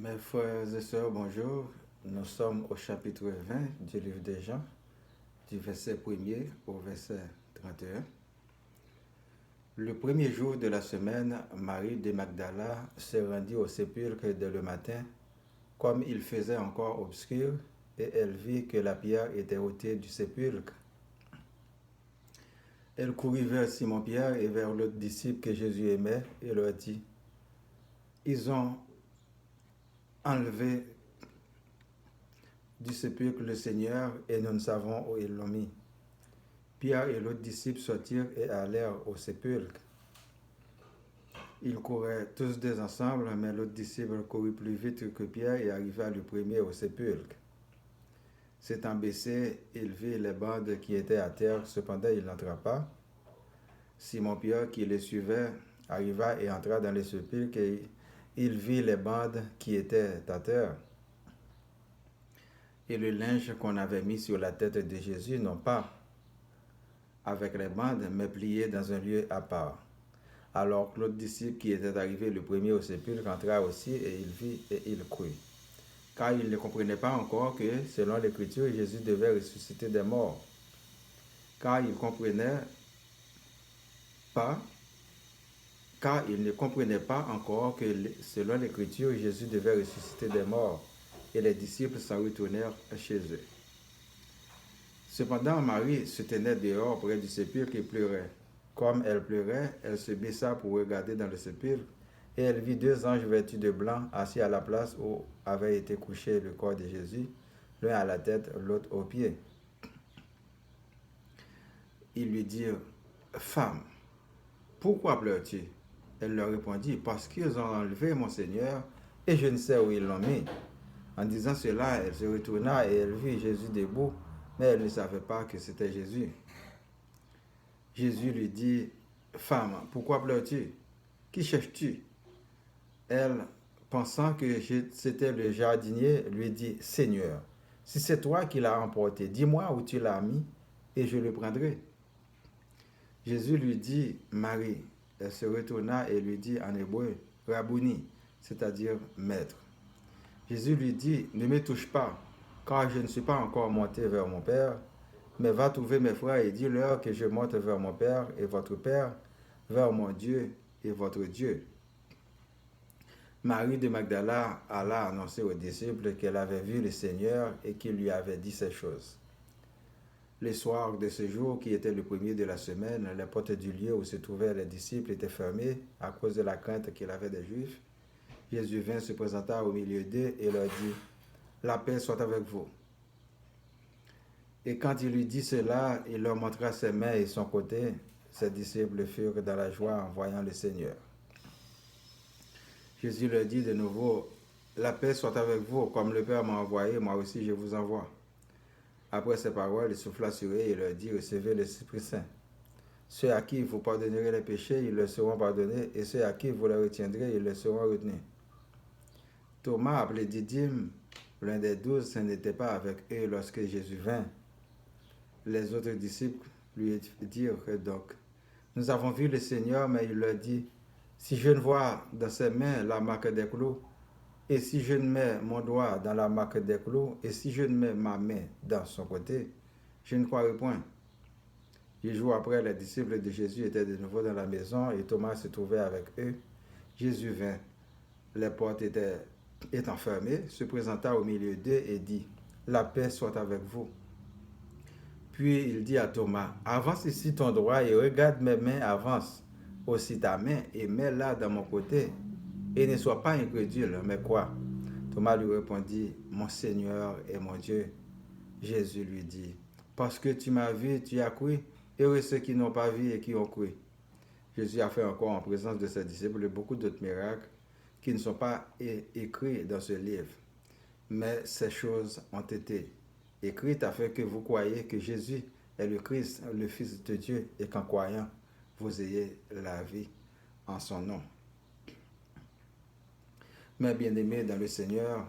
Mes frères et sœurs, bonjour. Nous sommes au chapitre 20 du livre de Jean, du verset 1er au verset 31. Le premier jour de la semaine, Marie de Magdala se rendit au sépulcre dès le matin, comme il faisait encore obscur, et elle vit que la pierre était ôtée du sépulcre. Elle courut vers Simon-Pierre et vers l'autre disciple que Jésus aimait et leur dit, « Ils ont enlevé du sépulcre le Seigneur et nous ne savons où ils l'ont mis. » Pierre et l'autre disciple sortirent et allèrent au sépulcre. Ils couraient tous deux ensemble, mais l'autre disciple courut plus vite que Pierre et arriva le premier au sépulcre. S'étant baissé, il vit les bandes qui étaient à terre, cependant il n'entra pas. Simon-Pierre, qui les suivait, arriva et entra dans le sépulcre et il vit les bandes qui étaient à terre. Et le linge qu'on avait mis sur la tête de Jésus, non pas avec les bandes, mais plié dans un lieu à part. Alors l'autre disciple qui était arrivé le premier au sépulcre entra aussi et il vit et il crut. Car il ne comprenait pas encore que, selon l'Écriture, Jésus devait ressusciter des morts. Car il ne comprenait pas encore que, selon l'Écriture, Jésus devait ressusciter des morts. Et les disciples s'en retournèrent chez eux. Cependant, Marie se tenait dehors près du sépulcre et pleurait. Comme elle pleurait, elle se baissa pour regarder dans le sépulcre, et elle vit deux anges vêtus de blanc assis à la place où avait été couché le corps de Jésus, l'un à la tête, l'autre aux pieds. Ils lui dirent, « Femme, pourquoi pleures-tu » Elle leur répondit, « Parce qu'ils ont enlevé mon Seigneur, et je ne sais où ils l'ont mis. » En disant cela, elle se retourna et elle vit Jésus debout, mais elle ne savait pas que c'était Jésus. Jésus lui dit, « Femme, pourquoi pleures-tu? Qui cherches-tu » Elle, pensant que c'était le jardinier, lui dit, « Seigneur, si c'est toi qui l'as emporté, dis-moi où tu l'as mis, et je le prendrai. » Jésus lui dit, « Marie. » Elle se retourna et lui dit en hébreu, « Rabouni », c'est-à-dire « maître ». Jésus lui dit, « Ne me touche pas, car je ne suis pas encore monté vers mon Père, mais va trouver mes frères et dis-leur que je monte vers mon Père et votre Père, vers mon Dieu et votre Dieu. » Marie de Magdala alla annoncer aux disciples qu'elle avait vu le Seigneur et qu'il lui avait dit ces choses. Le soir de ce jour, qui était le premier de la semaine, les portes du lieu où se trouvaient les disciples étaient fermées à cause de la crainte qu'il avait des Juifs. Jésus vint, se présenta au milieu d'eux et leur dit, « La paix soit avec vous. » Et quand il lui dit cela, il leur montra ses mains et son côté. Ses disciples furent dans la joie en voyant le Seigneur. Jésus leur dit de nouveau, « La paix soit avec vous, comme le Père m'a envoyé, moi aussi je vous envoie. » Après ces paroles, il souffla sur eux et leur dit, « Recevez l'Esprit Saint. Ceux à qui vous pardonnerez les péchés, ils leur seront pardonnés, et ceux à qui vous les retiendrez, ils leur seront retenus. » Thomas, appelé Didyme, l'un des 12, ce n'était pas avec eux lorsque Jésus vint. Les autres disciples lui dirent donc, « Nous avons vu le Seigneur, » mais il leur dit, « Si je ne vois dans ses mains la marque des clous, et si je ne mets mon doigt dans la marque des clous, et si je ne mets ma main dans son côté, je ne croirai point. » 10 jours après, les disciples de Jésus étaient de nouveau dans la maison et Thomas se trouvait avec eux. Jésus vint. Les portes étant fermées, se présenta au milieu d'eux et dit, « La paix soit avec vous. » Puis il dit à Thomas, « Avance ici ton doigt et regarde mes mains, avance aussi ta main et mets-la dans mon côté. Et ne sois pas incrédule, mais crois. » Thomas lui répondit, « Mon Seigneur et mon Dieu. » Jésus lui dit, « Parce que tu m'as vu, tu as cru. Heureux ceux qui n'ont pas vu et qui ont cru. » Jésus a fait encore en présence de ses disciples beaucoup d'autres miracles qui ne sont pas écrits dans ce livre. Mais ces choses ont été écrites afin que vous croyiez que Jésus est le Christ, le Fils de Dieu, et qu'en croyant, vous ayez la vie en son nom. Mes bien-aimés dans le Seigneur,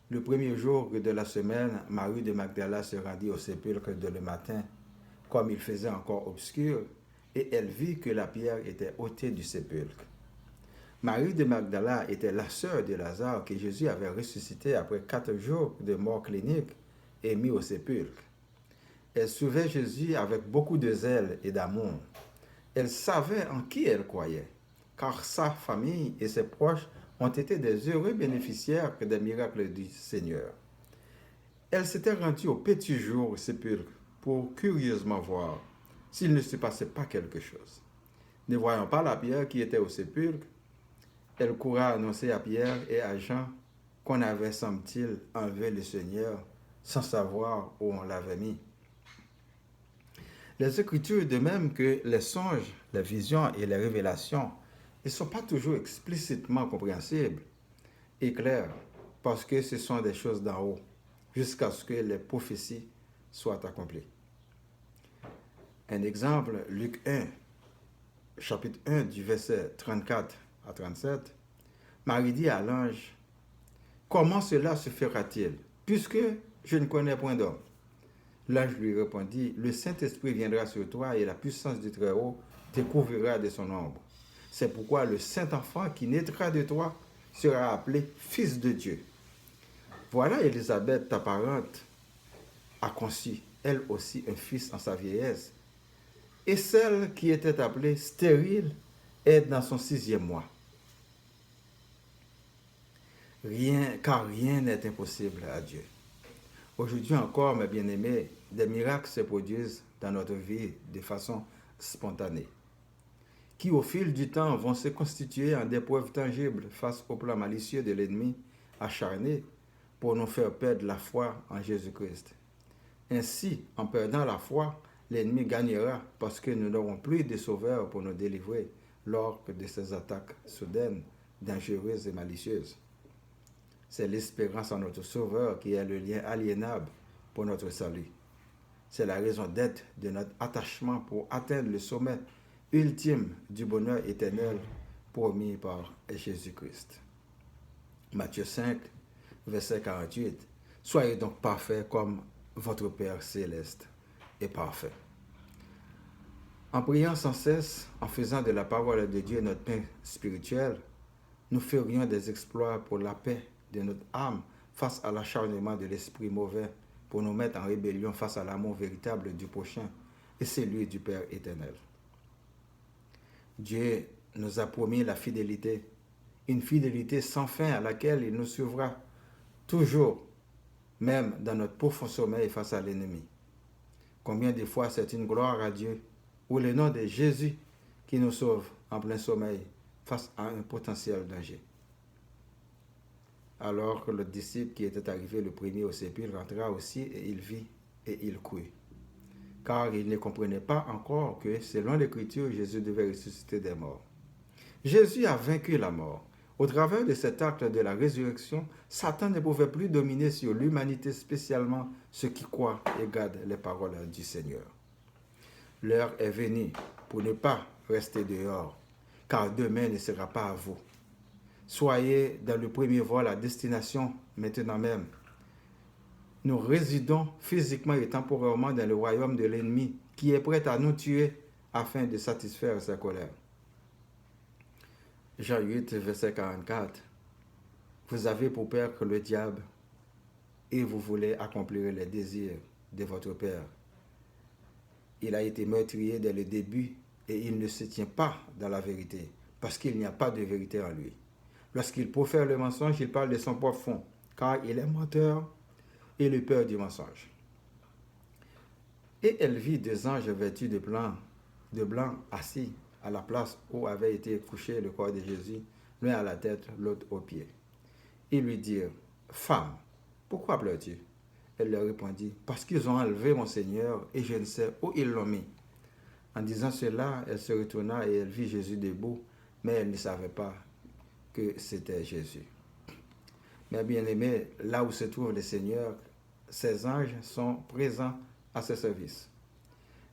le premier jour de la semaine, Marie de Magdala se rendit au sépulcre dès le matin, comme il faisait encore obscur, et elle vit que la pierre était ôtée du sépulcre. Marie de Magdala était la sœur de Lazare que Jésus avait ressuscité après 4 jours de mort clinique et mis au sépulcre. Elle suivait Jésus avec beaucoup de zèle et d'amour. Elle savait en qui elle croyait, car sa famille et ses proches ont été des heureux bénéficiaires des miracles du Seigneur. Elle s'était rendue au petit jour au sépulcre pour curieusement voir s'il ne se passait pas quelque chose. Ne voyant pas la pierre qui était au sépulcre, elle courut annoncer à Pierre et à Jean qu'on avait, semble-t-il, enlevé le Seigneur sans savoir où on l'avait mis. Les Écritures, de même que les songes, les visions et les révélations, ne sont pas toujours explicitement compréhensibles et claires parce que ce sont des choses d'en haut jusqu'à ce que les prophéties soient accomplies. Un exemple, Luc 1, chapitre 1 du verset 34 à 37, Marie dit à l'ange, « Comment cela se fera-t-il, puisque je ne connais point d'homme ?» L'ange lui répondit, « Le Saint-Esprit viendra sur toi et la puissance du Très-Haut te couvrira de son ombre. C'est pourquoi le Saint-Enfant qui naîtra de toi sera appelé Fils de Dieu. Voilà Élisabeth, ta parente, a conçu, elle aussi, un fils en sa vieillesse. Et celle qui était appelée stérile est dans son 6e mois. Car rien n'est impossible à Dieu. Aujourd'hui encore, mes bien-aimés, des miracles se produisent dans notre vie de façon spontanée, qui au fil du temps vont se constituer en des preuves tangibles face au plan malicieux de l'ennemi acharné pour nous faire perdre la foi en Jésus-Christ. Ainsi, en perdant la foi, l'ennemi gagnera parce que nous n'aurons plus de sauveur pour nous délivrer lors de ces attaques soudaines, dangereuses et malicieuses. C'est l'espérance en notre Sauveur qui est le lien aliénable pour notre salut. C'est la raison d'être de notre attachement pour atteindre le sommet ultime du bonheur éternel promis par Jésus-Christ. Matthieu 5, verset 48. Soyez donc parfaits comme votre Père céleste est parfait. En priant sans cesse, en faisant de la parole de Dieu notre pain spirituel, nous ferions des exploits pour la paix de notre âme face à l'acharnement de l'esprit mauvais, pour nous mettre en rébellion face à l'amour véritable du prochain et celui du Père éternel. Dieu nous a promis la fidélité, une fidélité sans fin à laquelle il nous suivra toujours, même dans notre profond sommeil face à l'ennemi. Combien de fois c'est une gloire à Dieu, ou le nom de Jésus qui nous sauve en plein sommeil face à un potentiel danger. Alors que le disciple qui était arrivé le premier au sépulcre rentra aussi et il vit et il crut. Car il ne comprenait pas encore que, selon l'Écriture, Jésus devait ressusciter des morts. Jésus a vaincu la mort. Au travers de cet acte de la résurrection, Satan ne pouvait plus dominer sur l'humanité, spécialement ceux qui croient et gardent les paroles du Seigneur. L'heure est venue pour ne pas rester dehors, car demain ne sera pas à vous. Soyez dans le premier vol à destination maintenant même. Nous résidons physiquement et temporairement dans le royaume de l'ennemi qui est prêt à nous tuer afin de satisfaire sa colère. Jean 8, verset 44. Vous avez pour père que le diable et vous voulez accomplir les désirs de votre père. Il a été meurtrier dès le début et il ne se tient pas dans la vérité parce qu'il n'y a pas de vérité en lui. Lorsqu'il profère le mensonge, il parle de son propre fond, car il est menteur et le père du mensonge. Et elle vit 2 anges vêtus de blanc assis à la place où avait été couché le corps de Jésus, l'un à la tête, l'autre aux pieds. Ils lui dirent, « Femme, pourquoi pleures-tu » Elle leur répondit, « Parce qu'ils ont enlevé mon Seigneur et je ne sais où ils l'ont mis. » En disant cela, elle se retourna et elle vit Jésus debout, mais elle ne savait pas que c'était Jésus. Mais bien aimé, là où se trouve le Seigneur, ses anges sont présents à ses services.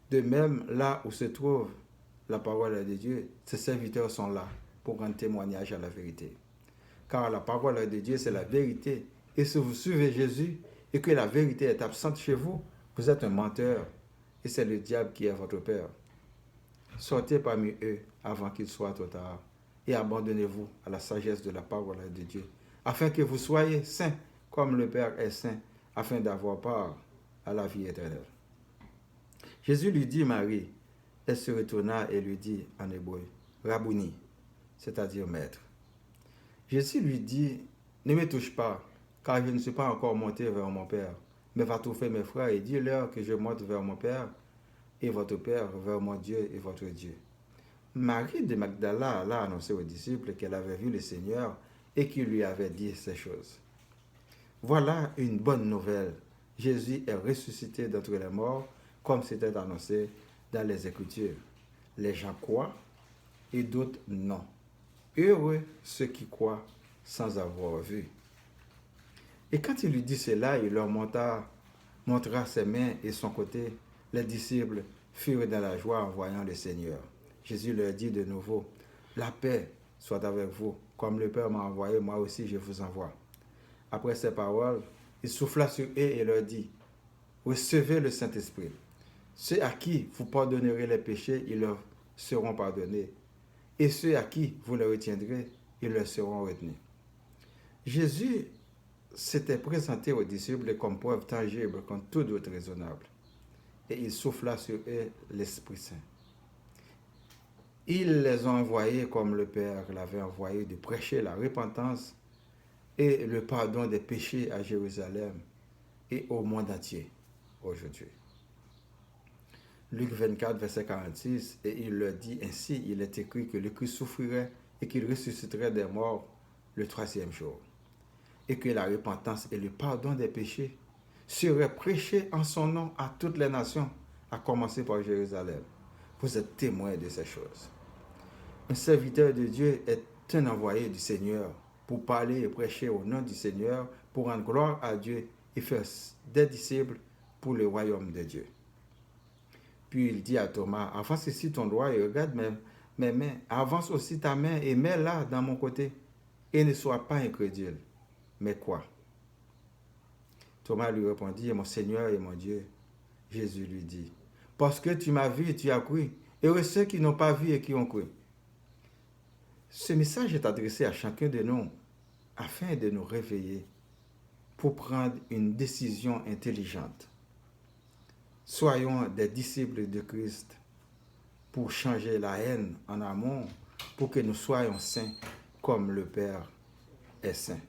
De même, là où se trouve la parole de Dieu, ses serviteurs sont là pour rendre témoignage à la vérité. Car la parole de Dieu, c'est la vérité. Et si vous suivez Jésus et que la vérité est absente chez vous, vous êtes un menteur et c'est le diable qui est votre père. Sortez parmi eux avant qu'il soit trop tard et abandonnez-vous à la sagesse de la parole de Dieu, afin que vous soyez saints comme le Père est saint, afin d'avoir part à la vie éternelle. Jésus lui dit, Marie. Elle se retourna et lui dit en hébreu, Rabouni, c'est-à-dire maître. Jésus lui dit, ne me touche pas, car je ne suis pas encore monté vers mon Père, mais va trouver mes frères et dis-leur que je monte vers mon Père et votre Père, vers mon Dieu et votre Dieu. Marie de Magdala a annoncé aux disciples qu'elle avait vu le Seigneur et qu'il lui avait dit ces choses. Voilà une bonne nouvelle. Jésus est ressuscité d'entre les morts, comme c'était annoncé dans les Écritures. Les gens croient et d'autres non. Heureux ceux qui croient sans avoir vu. Et quand il lui dit cela, il leur montra ses mains et son côté. Les disciples furent dans la joie en voyant le Seigneur. Jésus leur dit de nouveau, la paix soit avec vous. Comme le Père m'a envoyé, moi aussi je vous envoie. Après ces paroles, il souffla sur eux et leur dit, recevez le Saint-Esprit. Ceux à qui vous pardonnerez les péchés, ils leur seront pardonnés. Et ceux à qui vous les retiendrez, ils leur seront retenus. Jésus s'était présenté aux disciples comme preuve tangible contre tout doute raisonnable. Et il souffla sur eux l'Esprit Saint. Il les a envoyés comme le Père l'avait envoyé de prêcher la repentance et le pardon des péchés à Jérusalem et au monde entier aujourd'hui. Luc 24, verset 46, et il leur dit ainsi, il est écrit que le Christ souffrirait et qu'il ressusciterait des morts le troisième jour, et que la repentance et le pardon des péchés seraient prêchés en son nom à toutes les nations, à commencer par Jérusalem. Vous êtes témoins de ces choses. Un serviteur de Dieu est un envoyé du Seigneur pour parler et prêcher au nom du Seigneur, pour rendre gloire à Dieu et faire des disciples pour le royaume de Dieu. Puis il dit à Thomas, avance ici ton doigt et regarde mes mains. Avance aussi ta main et mets-la dans mon côté. Et ne sois pas incrédule. Mais quoi? Thomas lui répondit, mon Seigneur et mon Dieu. Jésus lui dit, parce que tu m'as vu et tu as cru. Heureux ceux qui n'ont pas vu et qui ont cru. Ce message est adressé à chacun de nous afin de nous réveiller pour prendre une décision intelligente. Soyons des disciples de Christ pour changer la haine en amour, pour que nous soyons saints comme le Père est saint.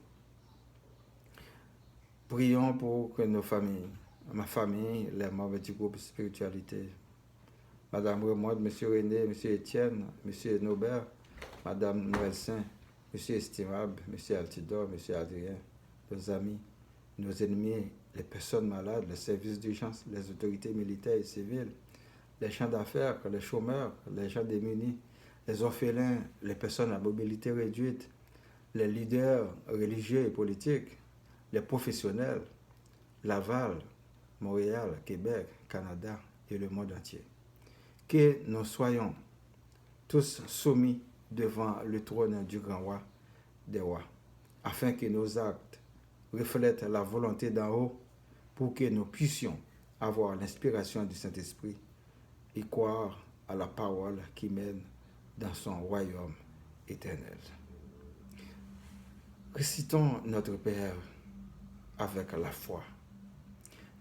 Prions pour que nos familles, ma famille, les membres du groupe Spiritualité, Madame Remonde, M. René, M. Étienne, M. Nobert, Madame Noël Saint, M. Estimable, M. Altidor, M. Adrien, nos amis, nos ennemis, les personnes malades, les services d'urgence, les autorités militaires et civiles, les champs d'affaires, les chômeurs, les gens démunis, les orphelins, les personnes à mobilité réduite, les leaders religieux et politiques, les professionnels, Laval, Montréal, Québec, Canada et le monde entier. Que nous soyons tous soumis devant le trône du grand roi des rois, afin que nos actes reflètent la volonté d'en haut, pour que nous puissions avoir l'inspiration du Saint-Esprit et croire à la parole qui mène dans son royaume éternel. Récitons notre Père avec la foi.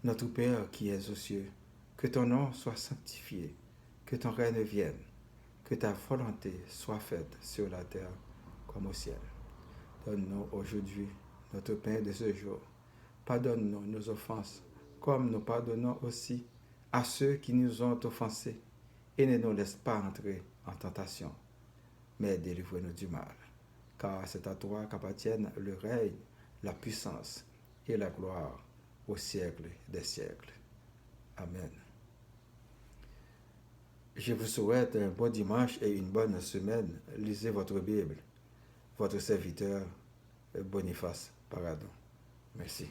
Notre Père qui es aux cieux, que ton nom soit sanctifié, que ton règne vienne, que ta volonté soit faite sur la terre comme au ciel. Donne-nous aujourd'hui notre pain de ce jour. Pardonne-nous nos offenses, comme nous pardonnons aussi à ceux qui nous ont offensés. Et ne nous laisse pas entrer en tentation, mais délivre-nous du mal. Car c'est à toi qu'appartiennent le règne, la puissance et la gloire au siècle des siècles. Amen. Je vous souhaite un bon dimanche et une bonne semaine. Lisez votre Bible. Votre serviteur, Boniface Paradon. Merci.